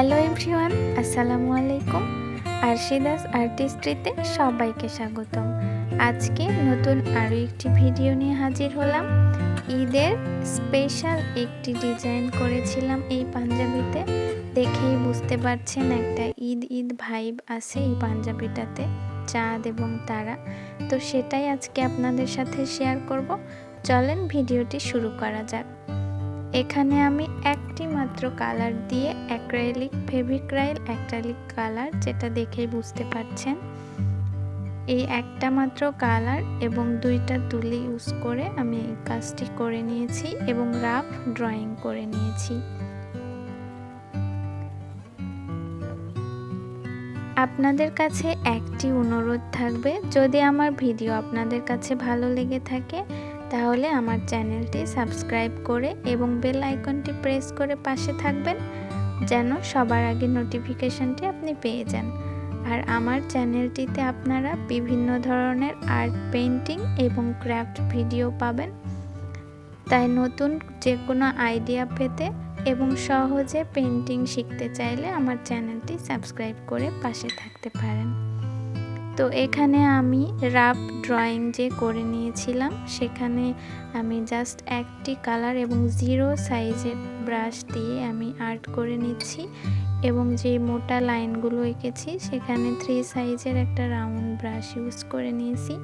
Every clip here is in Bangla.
হ্যালো এভরিওয়ান, আসসালামু আলাইকুম। আরশিদাস আর্টিস্ট্রিতে সবাইকে স্বাগতম। আজকে নতুন আরও একটি ভিডিও নিয়ে হাজির হলাম। ঈদের স্পেশাল একটি ডিজাইন করেছিলাম এই পাঞ্জাবিতে। দেখেই বুঝতে পারছেন একটা ঈদ ভাইব আছে এই পাঞ্জাবিটাতে, চাঁদ এবং তারা। তো সেটাই আজকে আপনাদের সাথে শেয়ার করব। চলেন ভিডিওটি শুরু করা যাক। এখানে আমি একটি মাত্র কালার দিয়ে ফেভিক্রাইল অ্যাক্রিলিক কালার, যেটা দেখেই বুঝতে পারছেন, এই একটা মাত্র কালার এবং দুইটা তুলি ইউজ করে আমি এই কাজটি করে নিয়েছি এবং রাফ ড্রয়িং করে নিয়েছি। আপনাদের কাছে একটি অনুরোধ থাকবে, যদি আমার ভিডিও আপনাদের কাছে ভালো লেগে থাকে তাহলে আমার চ্যানেলটি সাবস্ক্রাইব করে এবং বেল আইকনটি প্রেস করে পাশে থাকবেন, যেন সবার আগে নোটিফিকেশনটি আপনি পেয়ে যান। আর আমার চ্যানেলটিতে আপনারা বিভিন্ন ধরনের আর্ট পেইন্টিং এবং ক্রাফট ভিডিও পাবেন। তাই নতুন যে কোনো আইডিয়া পেতে এবং সহজে পেইন্টিং শিখতে চাইলে আমার চ্যানেলটি সাবস্ক্রাইব করে পাশে থাকতে পারেন। তো এখানে আমি রাফ ড্রয়িং যে করে নিয়েছিলাম, সেখানে আমি জাস্ট একটি কালার এবং 0 সাইজের ব্রাশ দিয়ে আমি আর্ট করে নিচ্ছি এবং যে মোটা লাইনগুলো এঁকেছি সেখানে 3 সাইজের একটা রাউন্ড ব্রাশ ইউজ করে নিয়েছি।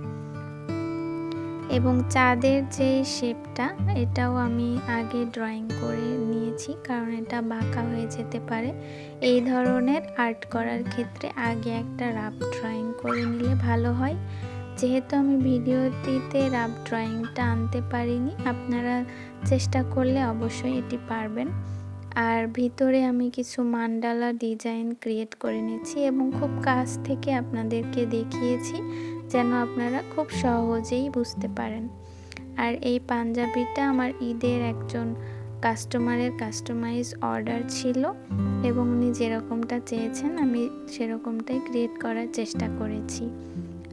এবং চাঁদের যে শেপটা, এটাও আমি আগে ড্রয়িং করে নিয়েছি, কারণ এটা বাঁকা হয়ে যেতে পারে। এই ধরনের আর্ট করার ক্ষেত্রে আগে একটা রাফ ড্রয়িং করে নিলে ভালো হয়। যেহেতু আমি ভিডিওটিতে রাফ ড্রয়িংটা আনতে পারিনি, আপনারা চেষ্টা করলে অবশ্যই এটি পারবেন। আর ভিতরে আমি কিছু মান্ডালা ডিজাইন ক্রিয়েট করে নিয়েছি এবং খুব কাছ থেকে আপনাদেরকে দেখিয়েছি, যেন আপনারা খুব সহজেই বুঝতে পারেন। আর এই পাঞ্জাবিটা আমার ঈদের একজন কাস্টমারের কাস্টমাইজ অর্ডার ছিল এবং উনি যেরকমটা চেয়েছেন আমি সেরকমটাই ক্রিয়েট করার চেষ্টা করেছি।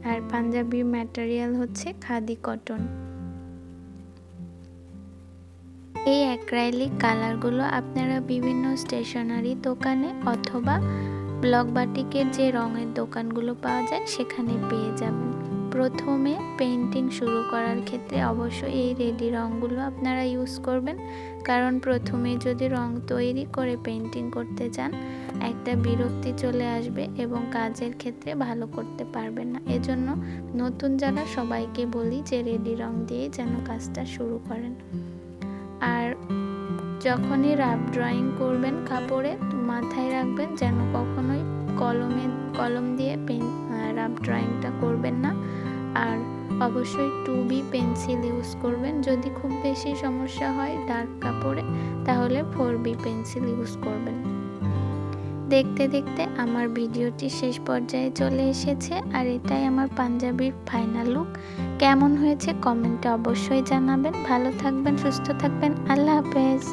আর পাঞ্জাবির ম্যাটেরিয়াল হচ্ছে খাদি কটন। এই অ্যাক্রাইলিক কালারগুলো আপনারা বিভিন্ন স্টেশনারি দোকানে অথবা ব্লক বাটিকের যে রঙের দোকানগুলো পাওয়া যায় সেখানে পেয়ে যাবেন। প্রথমে পেইন্টিং শুরু করার ক্ষেত্রে অবশ্যই এই রেডি রঙগুলো আপনারা ইউজ করবেন, কারণ প্রথমে যদি রং তৈরি করে পেইন্টিং করতে যান একটা বিরক্তি চলে আসবে এবং কাজের ক্ষেত্রে ভালো করতে পারবেন না। এজন্য নতুন যারা সবাইকে বলি যে রেডি রং দিয়ে যেন কাজটা শুরু করেন। আর যখনই রাফ ড্রয়িং করবেন কাপড়ে, মাথায় রাখবেন যেন কখনোই কলম দিয়ে রাফ ড্রয়িংটা করবেন না। আর অবশ্যই 2B পেন্সিল ইউজ করবেন। যদি খুব বেশি সমস্যা হয় ডার্ক কাপড়ে, তাহলে 4B পেন্সিল ইউজ করবেন। দেখতে দেখতে আমার ভিডিওটি শেষ পর্যায়ে চলে এসেছে, আর এটাই আমার পাঞ্জাবির ফাইনাল লুক। কেমন হয়েছে কমেন্টে অবশ্যই জানাবেন। ভালো থাকবেন, সুস্থ থাকবেন। আল্লাহ হাফেজ।